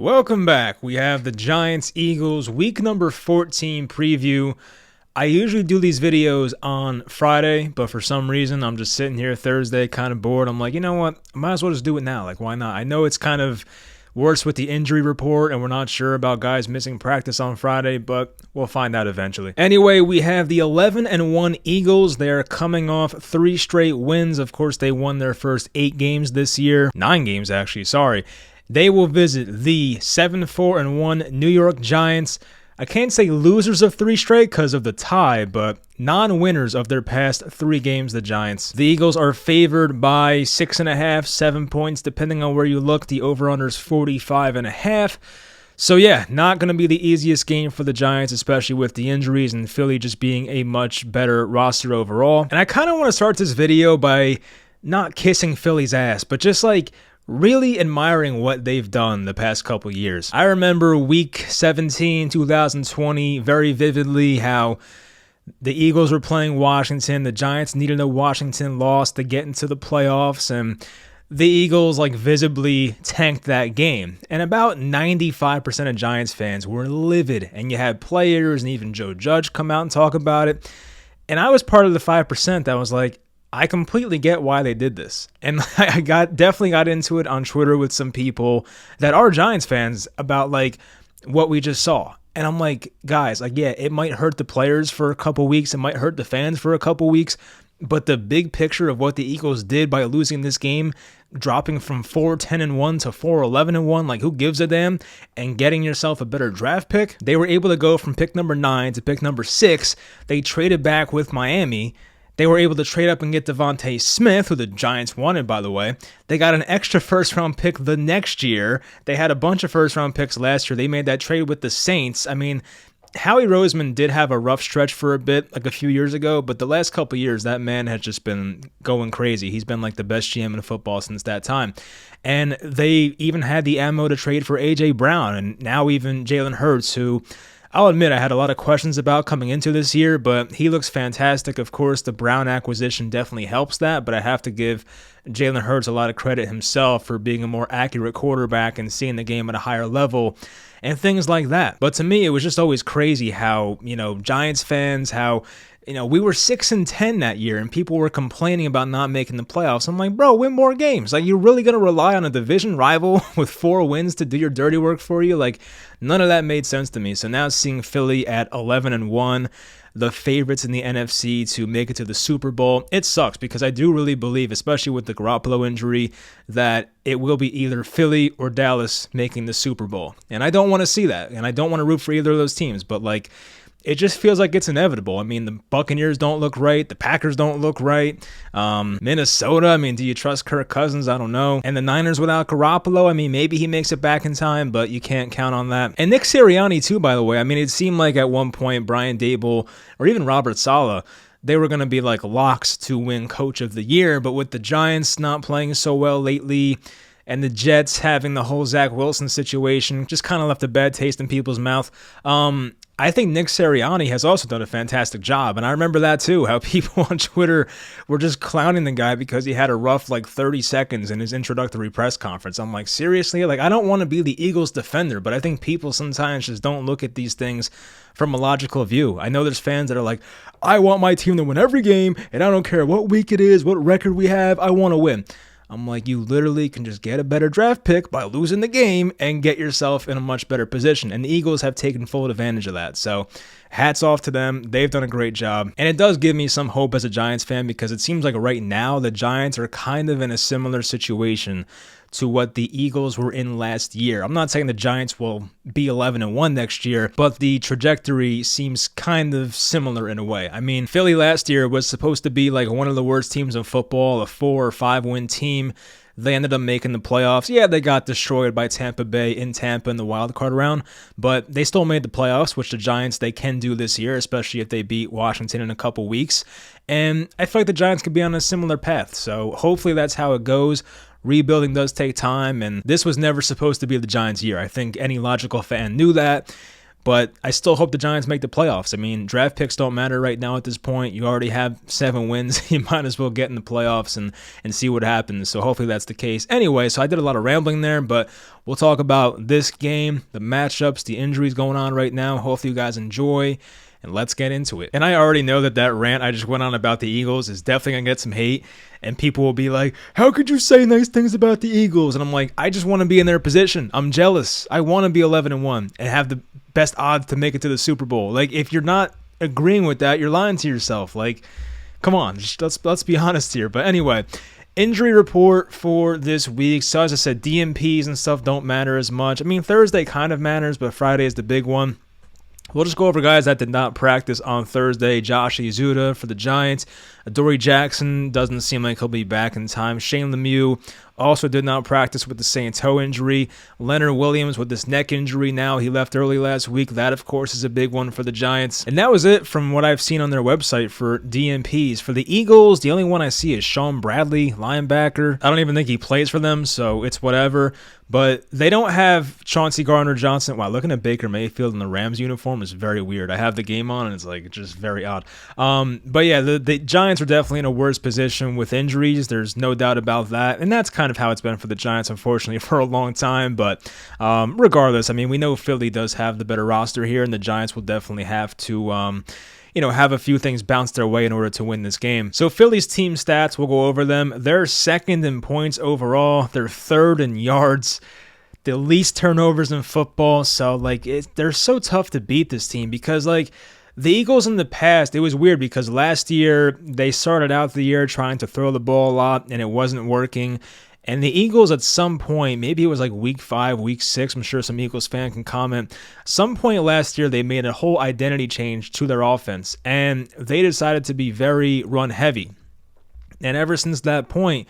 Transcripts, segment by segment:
Welcome back. We have the Giants-Eagles week number 14 preview. I usually do these videos on Friday, but for some reason, I'm just sitting here Thursday kind of bored. I'm like, you know what? I might as well just do it now. Like, why not? I know it's kind of worse with the injury report, and we're not sure about guys missing practice on Friday, but we'll find out eventually. Anyway, we have the 11-1 Eagles. They're coming off 3 straight wins. Of course, they won their first 8 games this year. 9 games, actually. Sorry. They will visit the 7-4-1 New York Giants. I can't say losers of 3 straight because of the tie, but non-winners of their past 3 games, the Giants. The Eagles are favored by 6.5, 7 points, depending on where you look. The over-under is 45.5. So yeah, not going to be the easiest game for the Giants, especially with the injuries and Philly just being a much better roster overall. And I kind of want to start this video by not kissing Philly's ass, but just like really admiring what they've done the past couple years. I remember week 17, 2020, very vividly how the Eagles were playing Washington. The Giants needed a Washington loss to get into the playoffs, and the Eagles visibly tanked that game. And about 95% of Giants fans were livid, and you had players and even Joe Judge come out and talk about it. And I was part of the 5% that was like, I completely get why they did this. And I definitely got into it on Twitter with some people that are Giants fans about what we just saw. And I'm like, guys, yeah, it might hurt the players for a couple weeks. It might hurt the fans for a couple weeks. But the big picture of what the Eagles did by losing this game, dropping from 4-10-1 to 4-11-1, who gives a damn, and getting yourself a better draft pick. They were able to go from pick number 9 to pick number 6. They traded back with Miami. They were able to trade up and get Devontae Smith, who the Giants wanted, by the way. They got an extra first-round pick the next year. They had a bunch of first-round picks last year. They made that trade with the Saints. I mean, Howie Roseman did have a rough stretch for a bit, a few years ago, but the last couple of years, that man has just been going crazy. He's been the best GM in football since that time. And they even had the ammo to trade for A.J. Brown, and now even Jalen Hurts, who I'll admit I had a lot of questions about coming into this year, but he looks fantastic. Of course, the Brown acquisition definitely helps that, but I have to give Jalen Hurts a lot of credit himself for being a more accurate quarterback and seeing the game at a higher level and things like that. But to me, it was just always crazy how, Giants fans, how we were 6-10 that year, and people were complaining about not making the playoffs. I'm like, bro, win more games. You're really going to rely on a division rival with 4 wins to do your dirty work for you? None of that made sense to me. So now seeing Philly at 11-1, the favorites in the NFC to make it to the Super Bowl, it sucks because I do really believe, especially with the Garoppolo injury, that it will be either Philly or Dallas making the Super Bowl. And I don't want to see that, and I don't want to root for either of those teams, but it just feels like it's inevitable. I mean, the Buccaneers don't look right. The Packers don't look right. Minnesota, do you trust Kirk Cousins? I don't know. And the Niners without Garoppolo, maybe he makes it back in time, but you can't count on that. And Nick Sirianni, too, by the way. It seemed like at one point Brian Daboll or even Robert Saleh, they were going to be locks to win Coach of the Year. But with the Giants not playing so well lately, and the Jets having the whole Zach Wilson situation, just kind of left a bad taste in people's mouth. I think Nick Sirianni has also done a fantastic job, and I remember that too, how people on Twitter were just clowning the guy because he had a rough 30 seconds in his introductory press conference. I'm like, seriously? I don't want to be the Eagles defender, but I think people sometimes just don't look at these things from a logical view. I know there's fans that are like, I want my team to win every game, and I don't care what week it is, what record we have, I want to win. I'm like, you literally can just get a better draft pick by losing the game and get yourself in a much better position. And the Eagles have taken full advantage of that. So hats off to them. They've done a great job. And it does give me some hope as a Giants fan because it seems like right now the Giants are kind of in a similar situation to what the Eagles were in last year. I'm not saying the Giants will be 11-1 next year, but the trajectory seems kind of similar in a way. Philly last year was supposed to be one of the worst teams in football, a 4 or 5 win team. They ended up making the playoffs. Yeah, they got destroyed by Tampa Bay in Tampa in the wild card round, but they still made the playoffs, which the Giants, they can do this year, especially if they beat Washington in a couple weeks. And I feel like the Giants could be on a similar path. So hopefully that's how it goes. Rebuilding does take time, and this was never supposed to be the Giants' year. I think any logical fan knew that. But I still hope the Giants make the playoffs. I mean, draft picks don't matter right now at this point. You already have 7 wins. You might as well get in the playoffs and see what happens. So hopefully that's the case. Anyway, so I did a lot of rambling there, but we'll talk about this game, the matchups, the injuries going on right now. Hopefully you guys enjoy, and let's get into it. And I already know that rant I just went on about the Eagles is definitely going to get some hate. And people will be like, how could you say nice things about the Eagles? And I'm like, I just want to be in their position. I'm jealous. I want to be 11-1 and have the best odds to make it to the Super Bowl. Like, if you're not agreeing with that, you're lying to yourself. Like, come on, just let's be honest here. But anyway, injury report for this week. So as I said, DNPs and stuff don't matter as much. I mean, Thursday kind of matters, but Friday is the big one. We'll just go over guys that did not practice on Thursday. Josh Izuda for the Giants. Adoree Jackson doesn't seem like he'll be back in time. Shane Lemieux also did not practice with the same toe injury. Leonard Williams with this neck injury now. He left early last week. That, of course, is a big one for the Giants. And that was it from what I've seen on their website for DNPs. For the Eagles, the only one I see is Sean Bradley, linebacker. I don't even think he plays for them, so it's whatever. But they don't have Chauncey Gardner-Johnson. Wow, looking at Baker Mayfield in the Rams uniform is very weird. I have the game on, and it's like just very odd. But yeah, the Giants are definitely in a worse position with injuries. There's no doubt about that. And that's kind of how it's been for the Giants, unfortunately, for a long time. But regardless, I mean, we know Philly does have the better roster here, and the Giants will definitely have to have a few things bounce their way in order to win this game. So Philly's team stats, we'll go over them. They're second in points overall. They're third in yards. The least turnovers in football. So, they're so tough to beat this team because, the Eagles in the past, it was weird because last year they started out the year trying to throw the ball a lot and it wasn't working. And the Eagles at some point, maybe it was like week 5, week 6, I'm sure some Eagles fan can comment. Some point last year, they made a whole identity change to their offense, and they decided to be very run heavy. And ever since that point,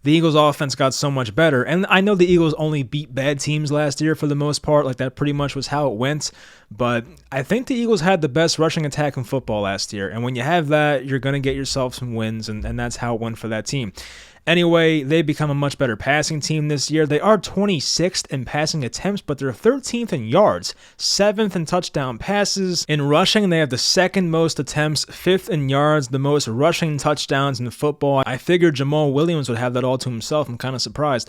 the Eagles offense got so much better. And I know the Eagles only beat bad teams last year for the most part. Like, that pretty much was how it went. But I think the Eagles had the best rushing attack in football last year. And when you have that, you're going to get yourself some wins. And that's how it went for that team. Anyway, they become a much better passing team this year. They are 26th in passing attempts, but they're 13th in yards, 7th in touchdown passes. In rushing, they have the second most attempts, 5th in yards, the most rushing touchdowns in football. I figured Jamal Williams would have that all to himself. I'm kind of surprised.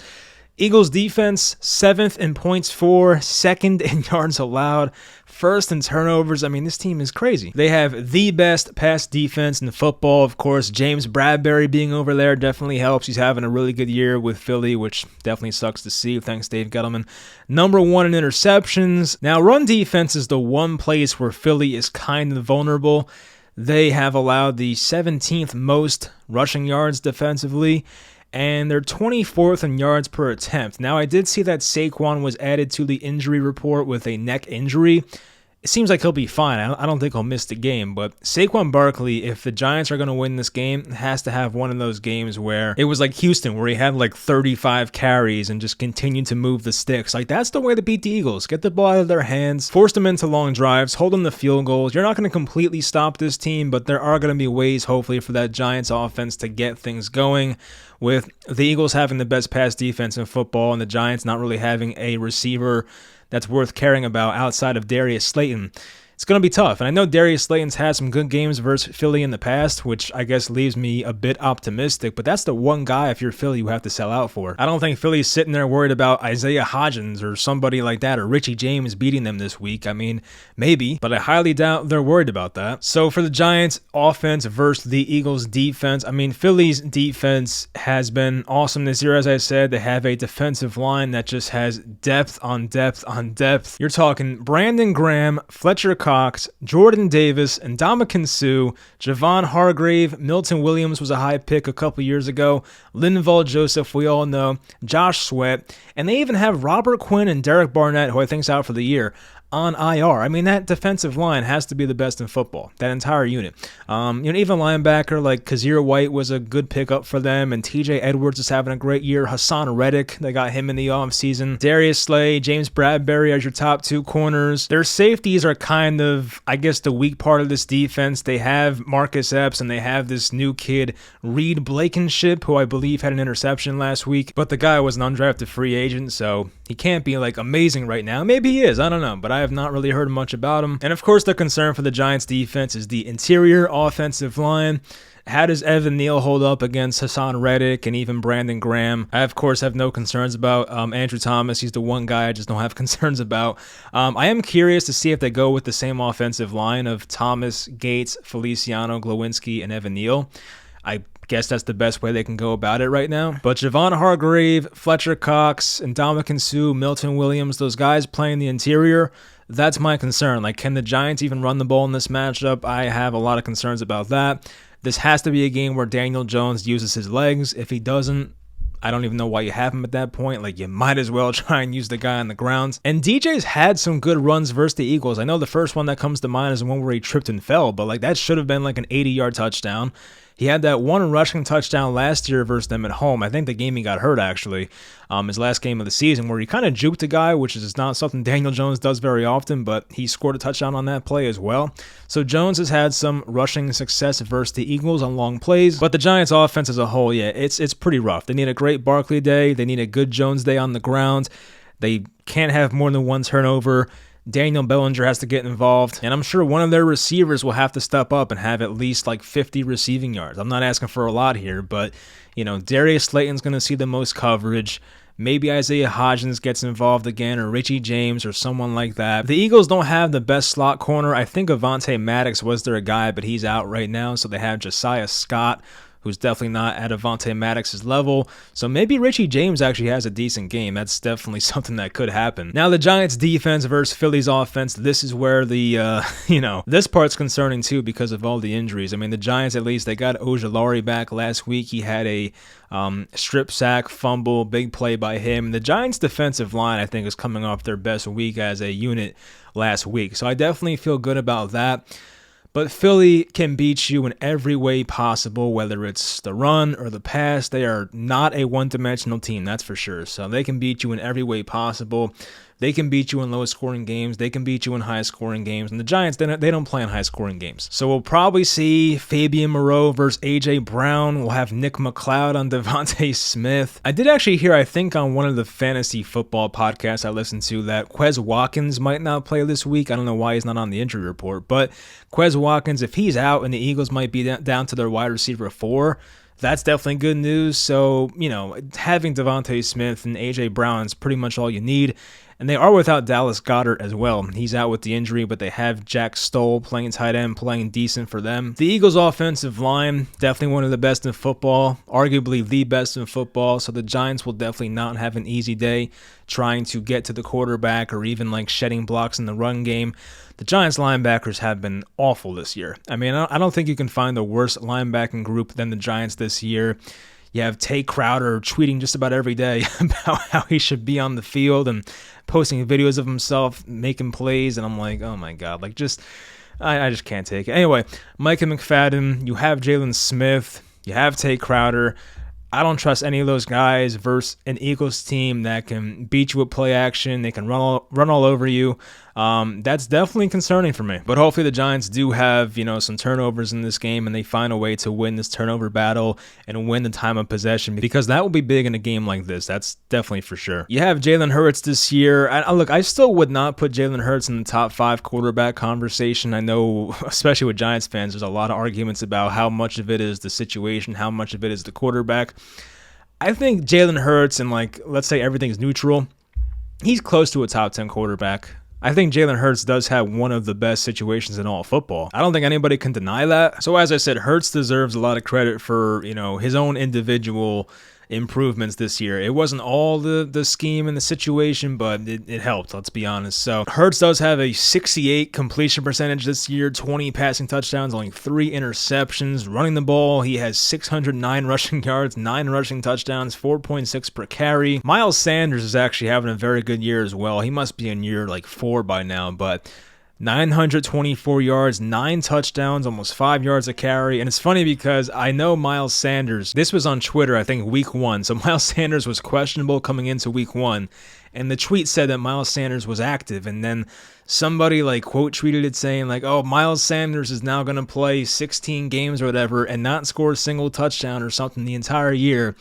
Eagles defense, 7th in points for, 2nd in yards allowed, 1st in turnovers. I mean, this team is crazy. They have the best pass defense in football. Of course, James Bradberry being over there definitely helps. He's having a really good year with Philly, which definitely sucks to see. Thanks, Dave Gettleman. Number 1 in interceptions. Now, run defense is the one place where Philly is kind of vulnerable. They have allowed the 17th most rushing yards defensively, and they're 24th in yards per attempt. Now, I did see that Saquon was added to the injury report with a neck injury. It seems like he'll be fine. I don't think he'll miss the game, but Saquon Barkley, if the Giants are going to win this game, has to have one of those games where it was like Houston, where he had like 35 carries and just continued to move the sticks. Like, that's the way to beat the Eagles. Get the ball out of their hands, force them into long drives, hold them to field goals. You're not going to completely stop this team, but there are going to be ways, hopefully, for that Giants offense to get things going, with the Eagles having the best pass defense in football and the Giants not really having a receiver that's worth caring about outside of Darius Slayton. It's going to be tough. And I know Darius Slayton's had some good games versus Philly in the past, which I guess leaves me a bit optimistic, but that's the one guy, if you're Philly, you have to sell out for. I don't think Philly's sitting there worried about Isaiah Hodgins or somebody like that, or Richie James beating them this week. I mean, maybe, but I highly doubt they're worried about that. So for the Giants offense versus the Eagles defense, I mean, Philly's defense has been awesome this year. As I said, they have a defensive line that just has depth on depth on depth. You're talking Brandon Graham, Fletcher Cox, Jordan Davis, and Ndamukong Suh, Javon Hargrave, Milton Williams was a high pick a couple years ago, Linval Joseph, we all know, Josh Sweat, and they even have Robert Quinn and Derek Barnett, who I think's out for the year, on IR. I mean, that defensive line has to be the best in football, that entire unit. Even linebacker like Kazir White was a good pickup for them, and TJ Edwards is having a great year. Hassan Reddick, they got him in the offseason. Darius Slay, James Bradberry as your top 2 corners. Their safeties are kind kind of, I guess, the weak part of this defense. They have Marcus Epps and they have this new kid, Reed Blankenship, who I believe had an interception last week, but the guy was an undrafted free agent, so he can't be like amazing right now. Maybe he is, I don't know, but I have not really heard much about him. And of course, the concern for the Giants defense is the interior offensive line. How does Evan Neal hold up against Hassan Reddick and even Brandon Graham? I, of course, have no concerns about Andrew Thomas. He's the one guy I just don't have concerns about. I am curious to see if they go with the same offensive line of Thomas, Gates, Feliciano, Glowinski, and Evan Neal. I guess that's the best way they can go about it right now. But Javon Hargrave, Fletcher Cox, and Ndamukong Suh, Milton Williams, those guys playing the interior, that's my concern. Like, can the Giants even run the ball in this matchup? I have a lot of concerns about that. This has to be a game where Daniel Jones uses his legs. If he doesn't, I don't even know why you have him at that point. Like, you might as well try and use the guy on the ground. And DJ's had some good runs versus the Eagles. I know the first one that comes to mind is the one where he tripped and fell, but like that should have been like an 80-yard touchdown. He had that one rushing touchdown last year versus them at home. I think the game he got hurt, actually, his last game of the season, where he kind of juked a guy, which is not something Daniel Jones does very often, but he scored a touchdown on that play as well. So Jones has had some rushing success versus the Eagles on long plays, but the Giants offense as a whole, yeah, it's pretty rough. They need a great Barkley day. They need a good Jones day on the ground. They can't have more than one turnover. Daniel Bellinger has to get involved, and I'm sure one of their receivers will have to step up and have at least like 50 receiving yards. I'm not asking for a lot here, but, you know, Darius Slayton's going to see the most coverage. Maybe Isaiah Hodgins gets involved again, or Richie James, or someone like that. The Eagles don't have the best slot corner. I think Avonte Maddox was their guy, but he's out right now, so they have Josiah Scott, who's definitely not at Avonte Maddox's level. So maybe Richie James actually has a decent game. That's definitely something that could happen. Now, the Giants defense versus Philly's offense, this is where the, this part's concerning too because of all the injuries. I mean, the Giants, at least, they got Ojulari back last week. He had a strip sack, fumble, big play by him. The Giants defensive line, I think, is coming off their best week as a unit last week. So I definitely feel good about that. But Philly can beat you in every way possible, whether it's the run or the pass. They are not a one-dimensional team, that's for sure. So they can beat you in every way possible. They can beat you in low-scoring games. They can beat you in high-scoring games. And the Giants, they don't play in high-scoring games. So we'll probably see Fabian Moreau versus A.J. Brown. We'll have Nick McCloud on Devontae Smith. I did actually hear, I think, on one of the fantasy football podcasts I listened to that Quez Watkins might not play this week. I don't know why he's not on the injury report. But Quez Watkins, if he's out and the Eagles might be down to their wide receiver 4, that's definitely good news. So, having Devontae Smith and A.J. Brown is pretty much all you need. And they are without Dallas Goedert as well. He's out with the injury, but they have Jack Stoll playing tight end, playing decent for them. The Eagles' offensive line, definitely one of the best in football, arguably the best in football. So the Giants will definitely not have an easy day trying to get to the quarterback or even like shedding blocks in the run game. The Giants linebackers have been awful this year. I mean, I don't think you can find a worse linebacking group than the Giants this year. You have Tay Crowder tweeting just about every day about how he should be on the field and posting videos of himself making plays, and I'm like, oh my God, like I just can't take it. Anyway, Micah McFadden, you have Jalen Smith, you have Tay Crowder. I don't trust any of those guys versus an Eagles team that can beat you with play action. They can run all over you. That's definitely concerning for me. But hopefully the Giants do have, some turnovers in this game and they find a way to win this turnover battle and win the time of possession, because that will be big in a game like this. That's definitely for sure. You have Jalen Hurts this year. Look, I still would not put Jalen Hurts in the top 5 quarterback conversation. I know, especially with Giants fans, there's a lot of arguments about how much of it is the situation, how much of it is the quarterback. I think Jalen Hurts, and let's say everything's neutral, he's close to a top 10 quarterback. I think Jalen Hurts does have one of the best situations in all of football. I don't think anybody can deny that. So as I said, Hurts deserves a lot of credit for, his own individual improvements this year. It wasn't all the scheme and the situation, but it helped, let's be honest. So Hurts does have a 68 completion percentage this year, 20 passing touchdowns, only 3 interceptions. Running the ball, he has 609 rushing yards, 9 rushing touchdowns, 4.6 per carry. Miles Sanders is actually having a very good year as well. He must be in year 4 by now, but 924 yards, 9 touchdowns, almost 5 yards a carry. And it's funny because I know Miles Sanders, this was on Twitter, I think week 1. So Miles Sanders was questionable coming into week 1. and the tweet said that Miles Sanders was active, and then somebody like quote tweeted it saying like, oh, Miles Sanders is now going to play 16 games or whatever and not score a single touchdown or something the entire year.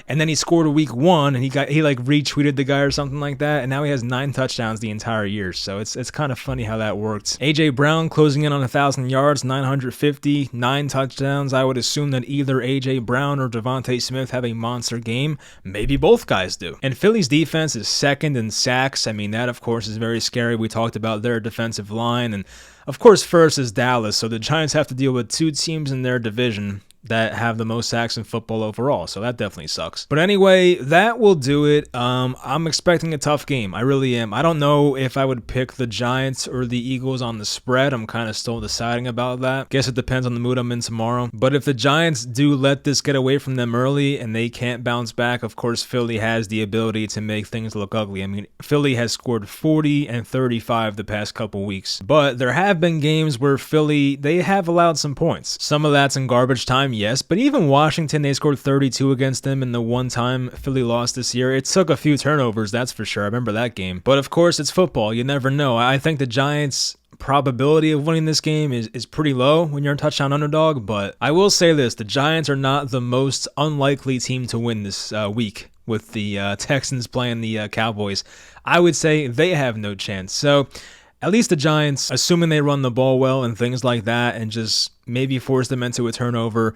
And then he scored a week 1 and he like retweeted the guy or something like that. And now he has 9 touchdowns the entire year. So it's kind of funny how that worked. AJ Brown closing in on 1,000 yards, 950, 9 touchdowns. I would assume that either AJ Brown or Devontae Smith have a monster game. Maybe both guys do. And Philly's defense is second in sacks. I mean, that of course is very scary. We talked about their defensive line. And of course, first is Dallas. So the Giants have to deal with 2 teams in their division that have the most sacks in football overall, so that definitely sucks. But anyway, that will do it. I'm expecting a tough game. I really am. I don't know if I would pick the Giants or the Eagles on the spread. I'm kind of still deciding about that. Guess it depends on the mood I'm in tomorrow. But if the Giants do let this get away from them early and they can't bounce back, of course, Philly has the ability to make things look ugly. I mean, Philly has scored 40 and 35 the past couple weeks. But there have been games where Philly, they have allowed some points. Some of that's in garbage time, yes, but even Washington, they scored 32 against them in the one time Philly lost this year. It took a few turnovers, that's for sure. I remember that game. But of course, it's football. You never know. I think the Giants' probability of winning this game is pretty low when you're a touchdown underdog, but I will say this, the Giants are not the most unlikely team to win this week with the Texans playing the Cowboys. I would say they have no chance. So at least the Giants, assuming they run the ball well and things like that and just maybe force them into a turnover,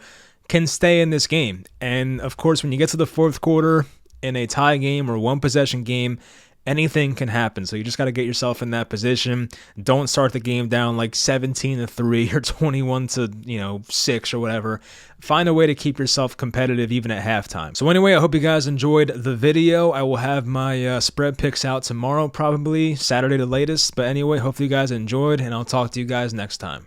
can stay in this game. And of course, when you get to the fourth quarter in a tie game or one possession game, anything can happen. So you just got to get yourself in that position. Don't start the game down like 17-3 or 21-6 or whatever. Find a way to keep yourself competitive even at halftime. So anyway, I hope you guys enjoyed the video. I will have my spread picks out tomorrow, probably Saturday the latest. But anyway, hopefully you guys enjoyed, and I'll talk to you guys next time.